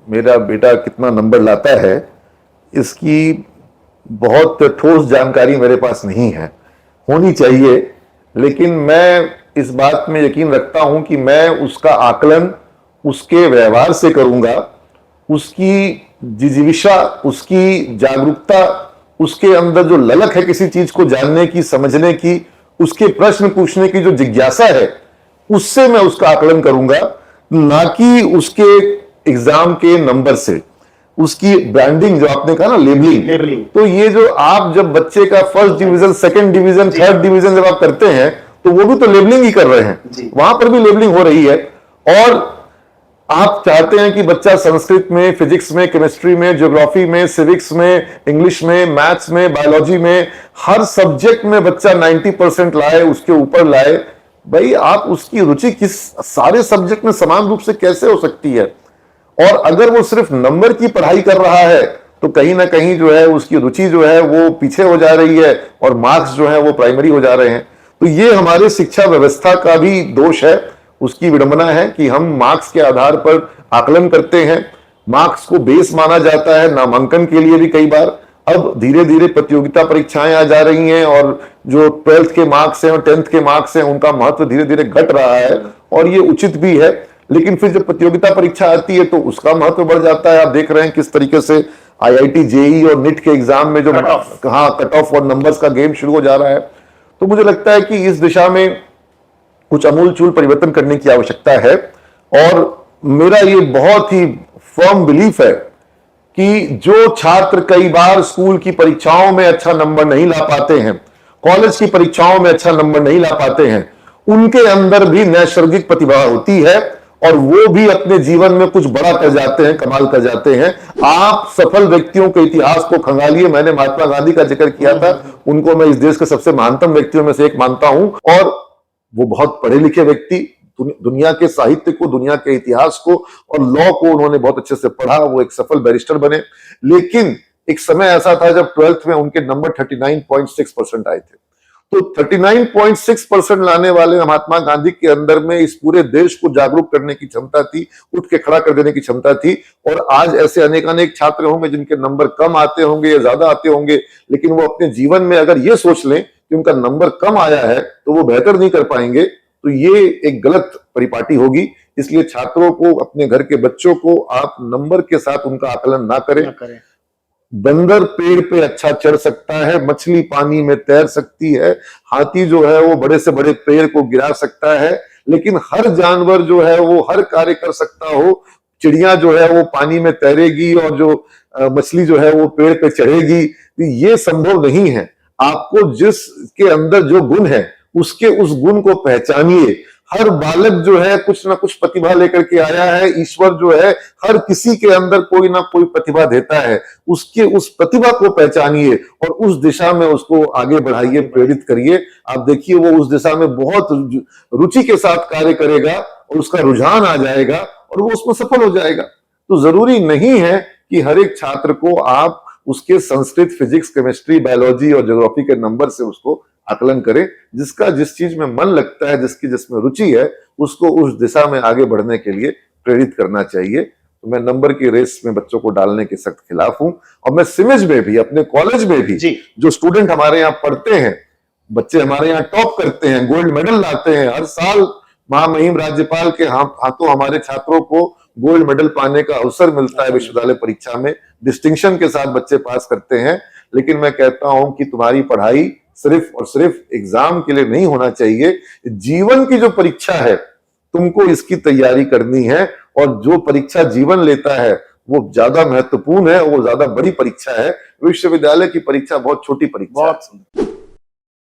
मेरा बेटा कितना नंबर लाता है इसकी बहुत ठोस जानकारी मेरे पास नहीं है, होनी चाहिए। लेकिन मैं इस बात में यकीन रखता हूं कि मैं उसका आकलन उसके व्यवहार से करूंगा, उसकी जिजीविषा, उसकी जागरूकता, उसके अंदर जो ललक है किसी चीज को जानने की, समझने की, उसके प्रश्न पूछने की जो जिज्ञासा है, उससे मैं उसका आकलन करूंगा, ना कि उसके एग्जाम के नंबर से। उसकी ब्रांडिंग जो आपने कहा ना, लेबलिंग, तो ये जो आप जब बच्चे का first division, second division, third division जब आप करते हैं तो वो भी तो लेबलिंग ही कर रहे हैं, वहां पर भी लेबलिंग हो रही है। और आप चाहते हैं कि बच्चा संस्कृत में, फिजिक्स में, केमिस्ट्री में, ज्योग्राफी में, सिविक्स में, इंग्लिश में, मैथ्स में, बायोलॉजी में, हर सब्जेक्ट में बच्चा 90% लाए, उसके ऊपर लाए। भाई आप उसकी रुचि किस सारे सब्जेक्ट में समान रूप से कैसे हो सकती है? और अगर वो सिर्फ नंबर की पढ़ाई कर रहा है तो कहीं ना कहीं जो है उसकी रुचि जो है वो पीछे हो जा रही है और मार्क्स जो है वो प्राइमरी हो जा रहे हैं। तो ये हमारे शिक्षा व्यवस्था का भी दोष है, उसकी विडंबना है कि हम मार्क्स के आधार पर आकलन करते हैं। मार्क्स को बेस माना जाता है नामांकन के लिए भी कई बार। अब धीरे धीरे प्रतियोगिता परीक्षाएं आ जा रही हैं और जो 12th के मार्क्स हैं और 10th के मार्क्स हैं उनका महत्व धीरे धीरे घट रहा है, और ये उचित भी है। लेकिन फिर जब प्रतियोगिता परीक्षा आती है तो उसका महत्व बढ़ जाता है। आप देख रहे हैं किस तरीके से आईआईटी, जेई और नीट के एग्जाम में जो कट ऑफ और नंबर्स का गेम शुरू हो जा रहा है। तो मुझे लगता है कि इस दिशा में कुछ अमूलचूल परिवर्तन करने की आवश्यकता है। और मेरा ये बहुत ही फर्म बिलीफ है कि जो छात्र कई बार स्कूल की परीक्षाओं में अच्छा नंबर नहीं ला पाते हैं, कॉलेज की परीक्षाओं में अच्छा नंबर नहीं ला पाते हैं, उनके अंदर भी नैसर्गिक प्रतिभा होती है और वो भी अपने जीवन में कुछ बड़ा कर जाते हैं, कमाल कर जाते हैं। आप सफल व्यक्तियों के इतिहास को खंगालिए। मैंने महात्मा गांधी का जिक्र किया था, उनको मैं इस देश के सबसे महानतम व्यक्तियों में से एक मानता हूं। और वो बहुत पढ़े लिखे व्यक्ति, दुनिया के साहित्य को, दुनिया के इतिहास को और लॉ को उन्होंने बहुत अच्छे से पढ़ा, वो एक सफल बैरिस्टर बने। लेकिन एक समय ऐसा था जब 12th में उनके नंबर 39.6% आए थे। तो 39.6% लाने वाले महात्मा गांधी के अंदर में इस पूरे देश को जागरूक करने की क्षमता थी, उठ के खड़ा कर देने की क्षमता थी। और आज ऐसे अनेक छात्र होंगे जिनके नंबर कम आते होंगे या ज्यादा आते होंगे, लेकिन वो अपने जीवन में अगर ये सोच लें कि उनका नंबर कम आया है तो वो बेहतर नहीं कर पाएंगे, तो ये एक गलत परिपाटी होगी। इसलिए छात्रों को, अपने घर के बच्चों को आप नंबर के साथ उनका आकलन ना करें। बंदर पेड़ पे अच्छा चढ़ सकता है, मछली पानी में तैर सकती है, हाथी जो है वो बड़े से बड़े पेड़ को गिरा सकता है, लेकिन हर जानवर जो है वो हर कार्य कर सकता हो। चिड़िया जो है वो पानी में तैरेगी और जो मछली जो है वो पेड़ पे चढ़ेगी, ये संभव नहीं है। आपको जिसके अंदर जो गुण है उसके उस गुण को पहचानिए। हर बालक जो है कुछ ना कुछ प्रतिभा लेकर के आया है। ईश्वर जो है हर किसी के अंदर कोई ना कोई प्रतिभा देता है, उसके उस प्रतिभा को पहचानिए और उस दिशा में उसको आगे बढ़ाइए, प्रेरित करिए। आप देखिए वो उस दिशा में बहुत रुचि के साथ कार्य करेगा और उसका रुझान आ जाएगा और वो उसमें सफल हो जाएगा। तो जरूरी नहीं है कि हर एक छात्र को आप उसके संस्कृत, फिजिक्स, केमिस्ट्री, बायोलॉजी और ज्योग्राफी के नंबर से उसको आकलन करें। जिसका जिस चीज में मन लगता है, जिसकी जिसमें रुचि है, उसको उस दिशा में आगे बढ़ने के लिए प्रेरित करना चाहिए। तो मैं नंबर की रेस में बच्चों को डालने के सख्त खिलाफ हूं। और मैं सिमिज में भी, अपने कॉलेज में भी, जो स्टूडेंट हमारे यहाँ पढ़ते हैं, बच्चे हमारे यहाँ टॉप करते हैं, गोल्ड मेडल लाते हैं, हर साल महामहिम राज्यपाल के हाथों हमारे छात्रों को गोल्ड मेडल पाने का अवसर मिलता है। विश्वविद्यालय परीक्षा में डिस्टिंक्शन के साथ बच्चे पास करते हैं। लेकिन मैं कहता हूं कि तुम्हारी पढ़ाई सिर्फ और सिर्फ एग्जाम के लिए नहीं होना चाहिए। जीवन की जो परीक्षा है तुमको इसकी तैयारी करनी है, और जो परीक्षा जीवन लेता है वो ज्यादा महत्वपूर्ण है, वो ज्यादा बड़ी परीक्षा है। विश्वविद्यालय की परीक्षा बहुत छोटी परीक्षा है।